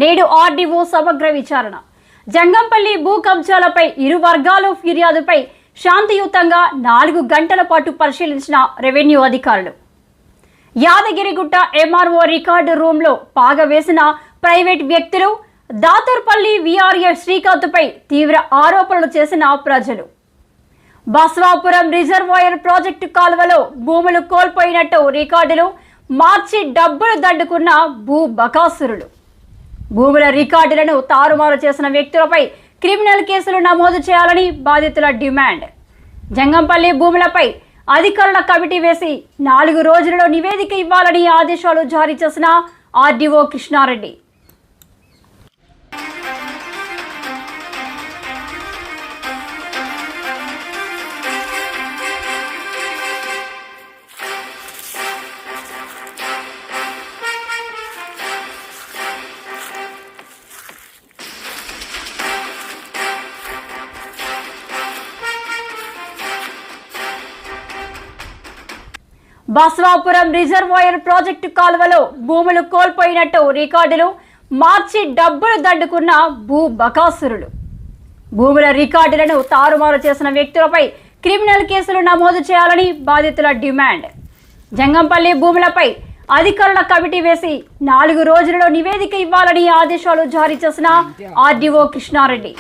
నేడు ఆర్డీఓ సమగ్ర విచారణ. జంగంపల్లి భూ కబ్జాలపై ఇరు వర్గాల ఫిర్యాదుపై శాంతియుతంగా 4 గంటల పాటు పరిశీలించిన రెవెన్యూ అధికారులు. యాదగిరిగుట్ట ఎంఆర్ఓ రికార్డు రూమ్లో పాగవేసిన ప్రైవేట్ వ్యక్తులు, దాతర్పల్లి వీఆర్ఎస్ శ్రీకాంత్పై తీవ్ర ఆరోపణలు చేసిన ప్రజలు. బస్వాపురం రిజర్వాయర్ ప్రాజెక్టు కాలువలో భూములు కోల్పోయినట్టు రికార్డులు మార్చి డబ్బులు దండుకున్న భూ బకాసురులు. భూముల రికార్డులను తారుమారు చేసిన వ్యక్తులపై క్రిమినల్ కేసులు నమోదు చేయాలని బాధితుల డిమాండ్. జంగంపల్లి భూములపై అధికారుల కమిటీ వేసి 4 రోజులలో నివేదిక ఇవ్వాలని ఆదేశాలు జారీ చేసిన RDO Krishna Reddy. Baswapuram reservoir project కాలువలో భూములు కోల్పోయినట్టు రికార్డులు మార్చి డబ్బులు దండుకున్న భూ బకాసురులు. భూముల రికార్డులను తారుమారు చేసిన వ్యక్తులపై క్రిమినల్ కేసులు నమోదు చేయాలని బాధితుల డిమాండ్. జంగంపల్లి భూములపై అధికారుల కమిటీ వేసి 4 రోజులలో నివేదిక ఇవ్వాలని ఆదేశాలు జారీ చేసిన ఆర్డీఓ కృష్ణారెడ్డి.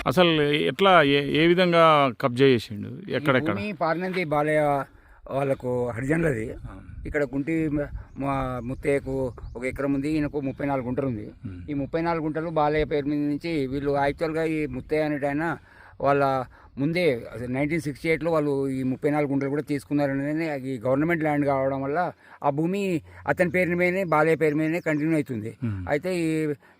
అసలు ఎట్లా ఏ విధంగా కబ్జా చేసిండు? ఎక్కడెక్కడ? పార్నంది బాలయ్య వాళ్ళకు హరిజనులది. ఇక్కడ గుంటి ముత్తయ్యకు 1 ఎకరం ఉంది, ఈయనకు 34 గుంటలు ఉంది. ఈ 34 గుంటలు బాలయ్య పేరు మీద నుంచి వీళ్ళు యాక్చువల్గా ఈ ముత్తయ్య అనేట ఆయన వాళ్ళ ముందే 1968లో వాళ్ళు ఈ 34 గుంటలు కూడా తీసుకున్నారని ఈ గవర్నమెంట్ ల్యాండ్ కావడం వల్ల ఆ భూమి అతని పేరు మీదనే బాలయ్య పేరు మీదనే కంటిన్యూ అవుతుంది. అయితే ఈ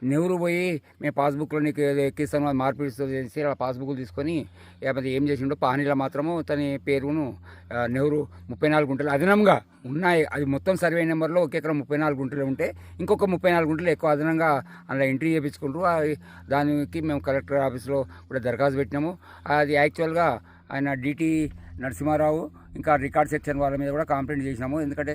నెహ్రూ పోయి మేము పాస్బుక్లో నీకు ఎక్కిస్తాను అది మార్పిడి చేసి ఆ పాస్బుక్లు తీసుకొని లేకపోతే ఏం చేసిండో పానీలో మాత్రము తన పేరును నెహ్రూ 34 గుంటలు అదనంగా ఉన్నాయి. అది మొత్తం సర్వే నెంబర్లో 1 ఎకరం 34 గుంటలు ఉంటే ఇంకొక 34 గుంటలు ఎక్కువ అదనంగా అందులో ఎంట్రీ చేయించుకుంటూ దానికి మేము కలెక్టర్ ఆఫీస్లో కూడా దరఖాస్తు పెట్టినాము. అది యాక్చువల్గా ఆయన డిటి నరసింహారావు ఇంకా రికార్డ్ సెక్షన్ వాళ్ళ మీద కూడా కంప్లైంట్ చేసినాము. ఎందుకంటే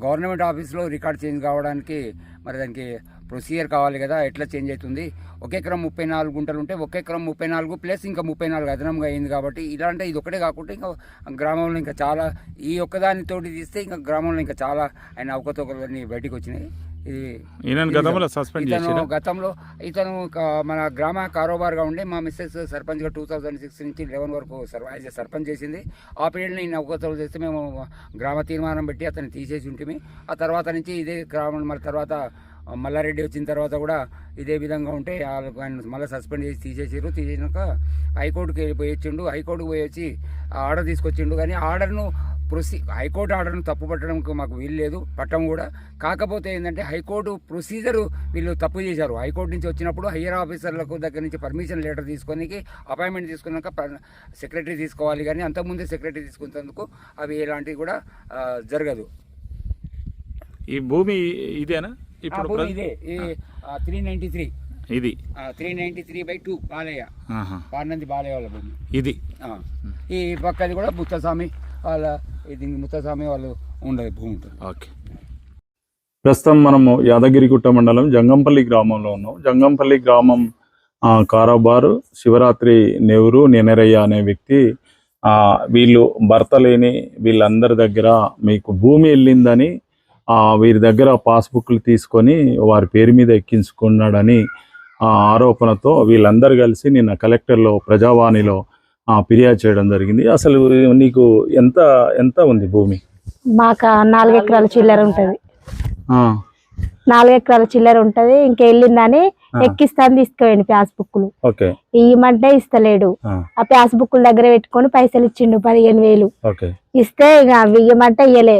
గవర్నమెంట్ ఆఫీస్లో రికార్డ్ చేంజ్ కావడానికి మరి దానికి ప్రొసీజర్ కావాలి కదా, ఎట్లా చేంజ్ అవుతుంది. 1 ఎకరం 34 గుంటలు ఉంటే 1 ఎకరం 34 ప్లస్ ఇంకా 34 అదనంగా అయింది. కాబట్టి ఇలా అంటే ఇది ఒకటే కాకుండా ఇంకా గ్రామంలో ఇంకా చాలా ఈ ఒక్కదానితోటి తీస్తే ఇంకా గ్రామంలో ఇంకా చాలా ఆయన అవకతవకలన్నీ బయటికి వచ్చినాయి. గతంలో ఇతను మన గ్రామ కారోబార్గా ఉండే మా మిస్సెస్ సర్పంచ్గా 2006 నుంచి 11 వరకు సర్పంచ్ చేసింది. ఆ పీరియడ్ని ఈయన అవకతవకలు చేస్తే మేము గ్రామ తీర్మానం పెట్టి అతన్ని తీసేసి ఉంటుంది. ఆ తర్వాత నుంచి ఇదే గ్రామం మరి తర్వాత మల్లారెడ్డి వచ్చిన తర్వాత కూడా ఇదే విధంగా ఉంటే ఆయన మళ్ళీ సస్పెండ్ చేసి తీసేసాక హైకోర్టుకి పోయొచ్చిండు. హైకోర్టుకు పోయి వచ్చి ఆర్డర్ తీసుకొచ్చిండు. కానీ ఆర్డర్ను హైకోర్టు ఆర్డర్ను తప్పు పట్టడానికి మాకు వీలు లేదు, పట్టం కూడా. కాకపోతే ఏంటంటే హైకోర్టు ప్రొసీజర్ వీళ్ళు తప్పు చేశారు. హైకోర్టు నుంచి వచ్చినప్పుడు హయ్యర్ ఆఫీసర్లకు దగ్గర నుంచి పర్మిషన్ లెటర్ తీసుకొని అపాయింట్మెంట్ తీసుకున్నాక సెక్రటరీ తీసుకోవాలి. కానీ అంతకుముందే సెక్రటరీ తీసుకున్నందుకు అవి ఎలాంటివి కూడా జరగదు. ఈ భూమి ఇదేనా? ఇప్పుడు ఇదే 393 ఇది 393/2 బాలయ్య పార్నంది బాలయ్య వాళ్ళ భూమి ఇది. ఈ పక్కది కూడా ముత్తస్వామి వాళ్ళ ఇది ముత్తస్వామి వాళ్ళు ఉండదు భూమి ఉంటుంది. ఓకే. ప్రస్తుతం మనము యాదగిరిగుట్ట మండలం జంగంపల్లి గ్రామంలో ఉన్నాం. జంగంపల్లి గ్రామం కారోబారు శివరాత్రి నెహ్రూ నెనరయ్య అనే వ్యక్తి వీళ్ళు భర్త లేని వీళ్ళందరి దగ్గర మీకు భూమి వెళ్ళిందని వీరి దగ్గర పాస్బుక్లు తీసుకొని వారి పేరు మీద ఎక్కించుకున్నాడని ఆరోపణతో వీళ్ళందరూ కలిసి నిన్న కలెక్టర్లో ప్రజావాణిలో ఫిర్యాదు చేయడం జరిగింది. అసలు నీకు ఎంత ఎంత ఉంది భూమి? మాకు 4 ఎకరాల చిల్లర ఉంటుంది. 4 ఎకరాల చిల్లర ఉంటుంది. ఇంకా వెళ్ళిందని ఎక్కిస్తాను తీసుకుపోయింది పాస్బుక్లు. ఇవ్వమంటే ఇస్తలేడు. ఆ పాస్బుక్ల దగ్గర పెట్టుకొని పైసలు ఇచ్చిండు 15,000 ఇస్తే ఇక అవి ఇవ్వమంటే ఇయ్యలే.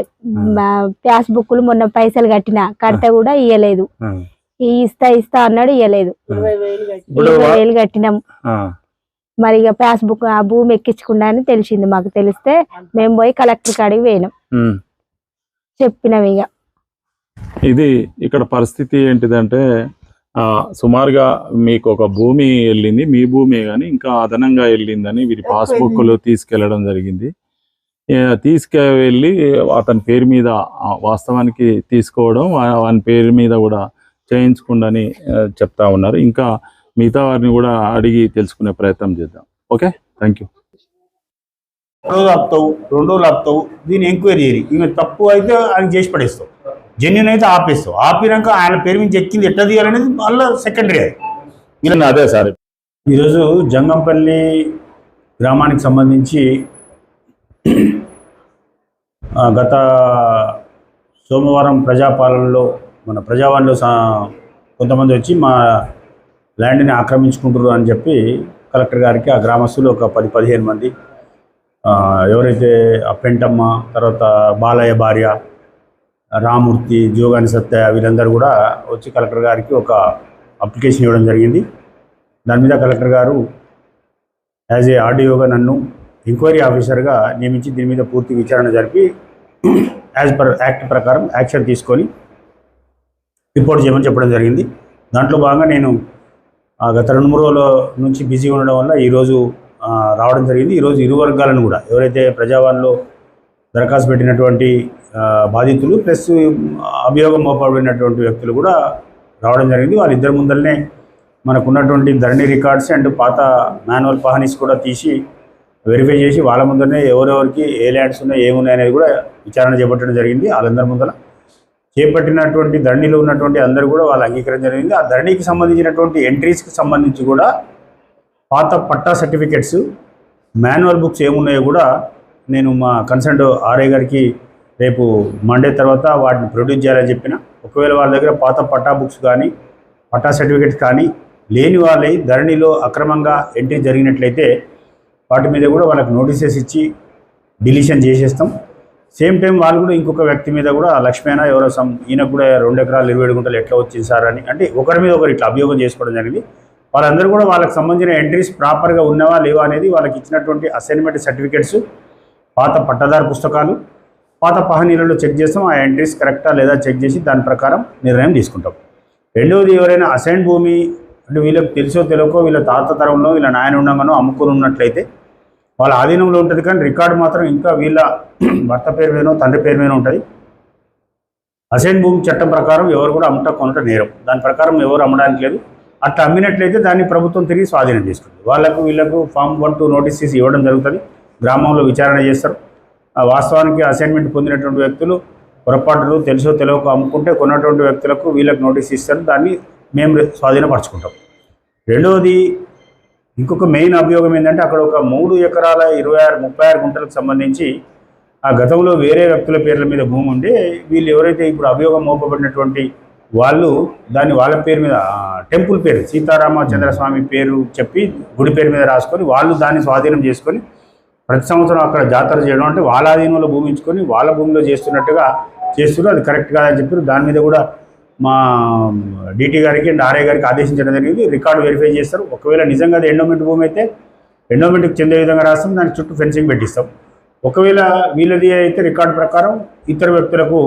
పాస్బుక్లు మొన్న పైసలు కడితే కూడా ఇయ్యలేదు. ఇస్తా అన్నాడు, ఇయ్యలేదు. 20,000 కట్టినాం. మరి ఇక పాస్బుక్ ఆ భూమి ఎక్కించుకున్నా అని తెలిసింది మాకు. తెలిస్తే మేము పోయి కలెక్టర్ కాడికి పోయినాం, చెప్పినాం. ఇక ఇది ఇక్కడ పరిస్థితి ఏంటిదంటే సుమారుగా మీకు ఒక భూమి వెళ్ళింది, మీ భూమి కానీ ఇంకా అదనంగా వెళ్ళిందని వీరి పాస్బుక్లు తీసుకెళ్లడం జరిగింది. తీసుకువెళ్ళి అతని పేరు మీద వాస్తవానికి తీసుకోవడం, వాని పేరు మీద కూడా చేయించుకుండని చెప్తా ఉన్నారు. ఇంకా మిగతా వారిని కూడా అడిగి తెలుసుకునే ప్రయత్నం చేద్దాం. Okay, thank you. రోజు ఆపుతావు, 2 రోజులు ఆపుతావు, దీన్ని ఎంక్వైరీ చేయరు. ఈమె తప్పు అయితే ఆయన చేసి పడేస్తావు, జెన్యున్ అయితే ఆపేస్తావు. ఆపినాక ఆయన పేరు మీద ఎక్కింది ఎట్లా తీయాలనేది మళ్ళీ సెకండరీ. అది అదే సార్, ఈరోజు జంగంపల్లి గ్రామానికి సంబంధించి గత సోమవారం ప్రజాపాలనలో మన ప్రజావాణిలో కొంతమంది వచ్చి మా ల్యాండ్ని ఆక్రమించుకుంటారు అని చెప్పి కలెక్టర్ గారికి ఆ గ్రామస్తులు ఒక 10-15 మంది, ఎవరైతే ఆ పెంటమ్మ, తర్వాత బాలయ్య భార్య రామూర్తి, జోగాని సత్య, వీళ్ళందరూ కూడా వచ్చి కలెక్టర్ గారికి ఒక అప్లికేషన్ ఇవ్వడం జరిగింది. దాని మీద కలెక్టర్ గారు యాజ్ ఏ ఆర్డీఓగా నన్ను ఎంక్వైరీ ఆఫీసర్గా నియమించి దీని మీద పూర్తి విచారణ జరిపి యాజ్ పర్ యాక్ట్ ప్రకారం యాక్షన్ తీసుకొని రిపోర్ట్ చేయమని చెప్పడం జరిగింది. దాంట్లో భాగంగా నేను గత 2-3 రోజుల నుంచి బిజీ ఉండడం వల్ల ఈరోజు రావడం జరిగింది. ఈరోజు ఇరు వర్గాలను కూడా, ఎవరైతే ప్రజావాణిలో దరఖాస్తు పెట్టినటువంటి బాధితులు ప్లస్ అభియోగం మోపబడినటువంటి వ్యక్తులు కూడా రావడం జరిగింది. వాళ్ళిద్దరి ముందరనే మనకున్నటువంటి ధరణి రికార్డ్స్ అండ్ పాత మాన్యువల్ పహానీస్ కూడా తీసి వెరిఫై చేసి వాళ్ళ ముందరనే ఎవరెవరికి ఏ ల్యాండ్స్ ఉన్నాయి, ఏమున్నాయి అనేది కూడా విచారణ చేపట్టడం జరిగింది. వాళ్ళందరి ముందర చేపట్టినటువంటి ధరణిలో ఉన్నటువంటి అందరూ కూడా వాళ్ళు అంగీకరించడం జరిగింది. ఆ ధరణికి సంబంధించినటువంటి ఎంట్రీస్కి సంబంధించి కూడా పాత పట్టా సర్టిఫికెట్స్, మాన్యువల్ బుక్స్ ఏమున్నాయో కూడా నేను మా కన్సర్న్ ఆర్ఐ గారికి రేపు మండే తర్వాత వాటిని ప్రొడ్యూస్ చేయాలని చెప్పిన. ఒకవేళ వాళ్ళ దగ్గర పాత పట్టా బుక్స్ కానీ పట్టా సర్టిఫికెట్స్ కానీ లేని వాళ్ళై ధరణిలో అక్రమంగా ఎంట్రీ జరిగినట్లయితే వాటి మీద కూడా వాళ్ళకి నోటీసెస్ ఇచ్చి డిలీషన్ చేసేస్తాం. సేమ్ టైం వాళ్ళు కూడా ఇంకొక వ్యక్తి మీద కూడా లక్ష్మీనా ఎవరో ఈయనకు కూడా 2 ఎకరాలు 27 గుంటలు ఎట్లా వచ్చింది సార్ అని, అంటే ఒకరి మీద ఒకరు ఇట్లా అభియోగం చేసుకోవడం జరిగింది. వాళ్ళందరూ కూడా వాళ్ళకి సంబంధించిన ఎంట్రీస్ ప్రాపర్గా ఉన్నవా లేవా అనేది వాళ్ళకి ఇచ్చినటువంటి అసైన్మెంట్ సర్టిఫికెట్స్, పాత పట్టదారు పుస్తకాలు, పాత పహనీలలో చెక్ చేస్తాం. ఆ ఎంట్రీస్ కరెక్టా లేదా చెక్ చేసి దాని ప్రకారం నిర్ణయం తీసుకుంటాం. రెండవది, ఎవరైనా అసైన్ భూమి అంటే వీళ్ళకి తెలుసో తెలియకో వీళ్ళ తాత తరంలో వీళ్ళ నాయన ఉండగానో అమ్ముకుని ఉన్నట్లయితే వాళ్ళ ఆధీనంలో ఉంటుంది, కానీ రికార్డు మాత్రం ఇంకా వీళ్ళ భర్త పేరు మీదనో తండ్రి పేరు మీద ఉంటుంది. అసైన్ భూమి చట్టం ప్రకారం ఎవరు కూడా అమ్ముట కొనట నేరం, దాని ప్రకారం ఎవరు అమ్మడానికి లేదు. అట్లా అమ్మినట్లయితే దాన్ని ప్రభుత్వం తిరిగి స్వాధీనం చేసుకుంటుంది. వాళ్ళకు వీళ్ళకు ఫామ్ 1-2 నోటీస్ తీసి ఇవ్వడం జరుగుతుంది. గ్రామంలో విచారణ చేస్తారు. వాస్తవానికి అసైన్మెంట్ పొందినటువంటి వ్యక్తులు పొరపాటును తెలుసో తెలియక అమ్ముకుంటే కొన్నటువంటి వ్యక్తులకు వీళ్ళకి నోటీస్ ఇస్తారు, దాన్ని మేము స్వాధీనపరచుకుంటాం. రెండవది, ఇంకొక మెయిన్ అభియోగం ఏంటంటే అక్కడ ఒక 3 ఎకరాల 36 గుంటలకు సంబంధించి ఆ గతంలో వేరే వ్యక్తుల పేర్ల మీద భూమి ఉండే వీళ్ళు ఎవరైతే ఇప్పుడు అభియోగం మోపబడినటువంటి వాళ్ళు దాన్ని వాళ్ళ పేరు మీద టెంపుల్ పేరు సీతారామచంద్రస్వామి పేరు చెప్పి గుడి పేరు మీద రాసుకొని వాళ్ళు దాన్ని స్వాధీనం చేసుకొని ప్రతి సంవత్సరం అక్కడ జాతర చేయడం, అంటే వాళ్ళ ఆధీనంలో భూమి ఇచ్చుకొని వాళ్ళ భూమిలో చేస్తున్నట్టుగా చేస్తున్నారు. అది కరెక్ట్ కాదని చెప్పారు. దాని మీద కూడా మా డీటీ గారికి అండ్ ఆర్ఐ గారికి ఆదేశించడం జరిగింది. రికార్డు వెరిఫై చేస్తారు. ఒకవేళ నిజంగా అది ఎండోమెంట్ భూమి అయితే ఎండోమెంట్కి చెందే విధంగా రాస్తాం, దానికి చుట్టూ ఫెన్సింగ్ పెట్టిస్తాం. ఒకవేళ వీళ్ళది అయితే రికార్డు ప్రకారం ఇతర వ్యక్తులకు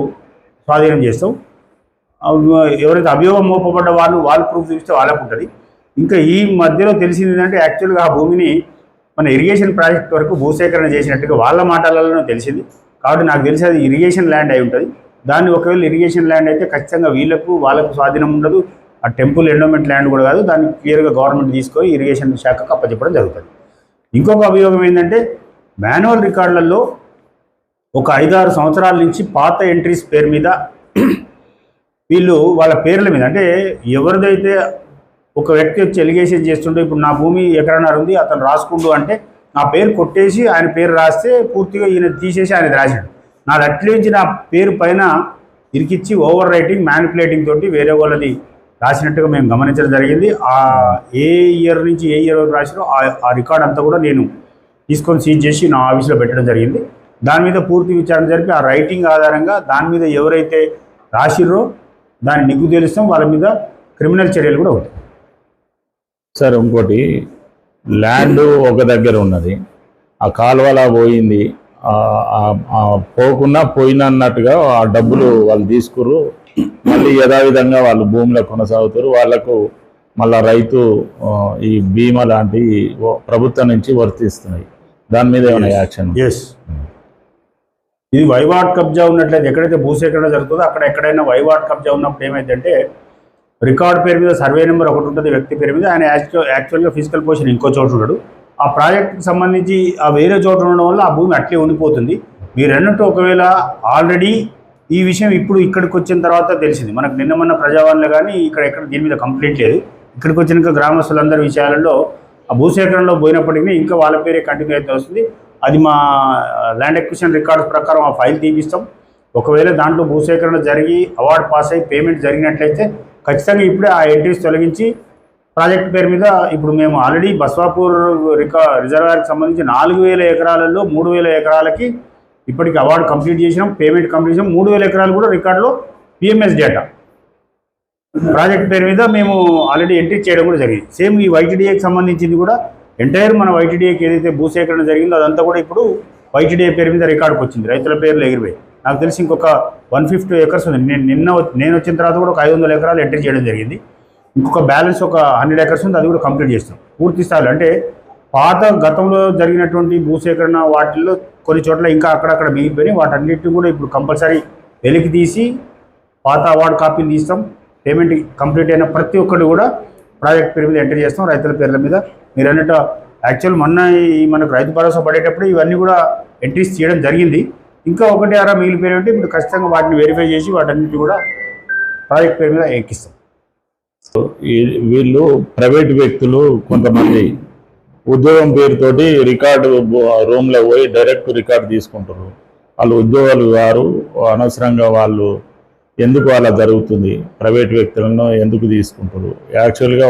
స్వాధీనం చేస్తాం. ఎవరైతే అభియోగం మోపబడ్డ వాళ్ళు ప్రూఫ్ చూపిస్తే వాళ్ళకు ఉంటుంది. ఇంకా ఈ మధ్యలో తెలిసింది ఏంటంటే యాక్చువల్గా ఆ భూమిని మన ఇరిగేషన్ ప్రాజెక్ట్ వరకు భూసేకరణ చేసినట్టుగా వాళ్ళ మాటలలో తెలిసింది. కాబట్టి నాకు తెలిసి అది ఇరిగేషన్ ల్యాండ్ అయి ఉంటుంది. దాన్ని ఒకవేళ ఇరిగేషన్ ల్యాండ్ అయితే ఖచ్చితంగా వాళ్ళకు స్వాధీనం ఉండదు. ఆ టెంపుల్ ఎండోమెంట్ ల్యాండ్ కూడా కాదు. దాన్ని క్లియర్గా గవర్నమెంట్ తీసుకొని ఇరిగేషన్ శాఖకు అప్పచెప్పడం జరుగుతుంది. ఇంకొక అభియోగం ఏంటంటే మాన్యువల్ రికార్డులలో ఒక 5-6 సంవత్సరాల నుంచి పాత ఎంట్రీస్ పేరు మీద వీళ్ళు వాళ్ళ పేర్ల మీద, అంటే ఎవరిదైతే ఒక వ్యక్తి వచ్చి ఎలిగేషన్ చేస్తుంటే ఇప్పుడు నా భూమి ఎకరన్నర ఉంది అతను రాసుకుంటూ అంటే నా పేరు కొట్టేసి ఆయన పేరు రాస్తే పూర్తిగా ఈయన తీసేసి ఆయన రాశాడు. నాది అట్లించి నా పేరు పైన ఇరికిచ్చి ఓవర్ రైటింగ్ మ్యానిపులేటింగ్ తోటి వేరే వాళ్ళది రాసినట్టుగా మేము గమనించడం జరిగింది. ఆ ఏ ఇయర్ నుంచి ఏ ఇయర్ వరకు రాసినో ఆ రికార్డ్ అంతా కూడా నేను తీసుకొని సీజ్ చేసి నా ఆఫీస్లో పెట్టడం జరిగింది. దాని మీద పూర్తి విచారణ జరిపి ఆ రైటింగ్ ఆధారంగా దాని మీద ఎవరైతే రాసిర్రో దాన్ని నిగ్గు తెలుస్తాం, వాళ్ళ మీద క్రిమినల్ చర్యలు కూడా ఉంటాయి. సార్ ఇంకోటి, ల్యాండ్ ఒక దగ్గర ఉన్నది, ఆ కాలువలా పోయింది, పోకుండా పోయినన్నట్టుగా ఆ డబ్బులు వాళ్ళు తీసుకుర్రు, మళ్ళీ యథావిధంగా వాళ్ళు భూమిలో కొనసాగుతారు. వాళ్లకు మళ్ళా రైతు ఈ బీమా లాంటి ప్రభుత్వం నుంచి వర్తిస్తున్నాయి. దాని మీద ఏమైనా యాక్షన్? ఎస్, ఇది వైవాట్ కబ్జా ఉన్నట్లయితే ఎక్కడైతే భూసేకరణ జరుగుతుందో అక్కడ ఎక్కడైనా వైవాట్ కబ్జా ఉన్నప్పుడు ఏమైందంటే రికార్డ్ పేరు మీద సర్వే నెంబర్ ఒకటి ఉంటుంది వ్యక్తి పేరు మీద, ఆయన యాక్చువల్గా ఫిజికల్ పొజిషన్ ఇంకో చోటు ఉన్నాడు. ఆ ప్రాజెక్ట్కి సంబంధించి ఆ వేరే చోటు ఉండడం వల్ల ఆ భూమి అట్లే ఉండిపోతుంది. మీరు అన్నట్టు ఒకవేళ ఆల్రెడీ ఈ విషయం ఇప్పుడు ఇక్కడికి వచ్చిన తర్వాత తెలిసింది మనకు. నిన్న మొన్న ప్రజావాణిలో కానీ ఎక్కడ దీని మీద కంప్లైంట్ లేదు. ఇక్కడికి వచ్చినాక గ్రామస్తులందరి విషయాలలో ఆ భూసేకరణలో పోయినప్పటికీ ఇంకా వాళ్ళ పేరే కంటిన్యూ అయితే వస్తుంది. అది మా ల్యాండ్ ఎక్విజిషన్ రికార్డ్స్ ప్రకారం ఆ ఫైల్ తీపిస్తాం. ఒకవేళ దాంట్లో భూసేకరణ జరిగి అవార్డు పాస్ అయ్యి పేమెంట్ జరిగినట్లయితే ఖచ్చితంగా ఇప్పుడే ఆ ఎంట్రీస్ తొలగించి ప్రాజెక్ట్ పేరు మీద ఇప్పుడు మేము ఆల్రెడీ బస్వాపూర్ రిజర్వాయర్కి సంబంధించి 4,000 ఎకరాలలో 3,000 ఎకరాలకి ఇప్పటికి అవార్డు కంప్లీట్ చేసినాం, పేమెంట్ కంప్లీట్ చేసినాం. 3,000 ఎకరాలు కూడా రికార్డులో పిఎంఎస్ డేటా ప్రాజెక్ట్ పేరు మీద మేము ఆల్రెడీ ఎంట్రీ చేయడం కూడా జరిగింది. సేమ్ ఈ వైటీడీఏకి సంబంధించింది కూడా ఎంటైర్ మన వైటీడీఏకి ఏదైతే భూసేకరణ జరిగిందో అదంతా కూడా ఇప్పుడు వైటీడీఏ పేరు మీద రికార్డుకు వచ్చింది. రైతుల పేర్లు ఎగిరిపోయి నాకు తెలిసి ఇంకొక 150 ఎకర్స్ ఉంది. నేను వచ్చిన తర్వాత కూడా ఒక 500 ఎకరాలు ఎంట్రీ చేయడం జరిగింది. ఇంకొక బ్యాలెన్స్ ఒక 100 ఎకర్స్ ఉంది, అది కూడా కంప్లీట్ చేస్తాం పూర్తి స్థాయిలో. అంటే పాత గతంలో జరిగినటువంటి భూసేకరణ వాటిల్లో కొన్ని చోట్ల ఇంకా అక్కడక్కడ మిగిలిపోయి వాటన్నిటిని కూడా ఇప్పుడు కంపల్సరీ వెలికి తీసి పాత అవార్డు కాపీలు తీస్తాం. పేమెంట్ కంప్లీట్ అయిన ప్రతి ఒక్కటి కూడా ప్రాజెక్ట్ పేరు మీద ఎంట్రీ చేస్తాం రైతుల పేర్ల మీద. మీరు అన్నట్టు యాక్చువల్ మొన్న మనకు రైతు భరోసా పడేటప్పుడు ఇవన్నీ కూడా ఎంట్రీస్ చేయడం జరిగింది. ఇంకా 1-6 మిగిలిపోయినట్టు ఇప్పుడు ఖచ్చితంగా వాటిని వెరిఫై చేసి వాటన్నిటి కూడా ప్రాజెక్ట్ పేరు మీద ఎక్కిస్తాం. వీళ్ళు ప్రైవేట్ వ్యక్తులు కొంతమంది ఉద్యోగం పేరుతోటి రికార్డు రూమ్లో పోయి డైరెక్ట్ రికార్డు తీసుకుంటారు. వాళ్ళు ఉద్యోగాలు గారు అనవసరంగా వాళ్ళు ఎందుకు అలా జరుగుతుంది, ప్రైవేట్ వ్యక్తులను ఎందుకు తీసుకుంటారు? యాక్చువల్గా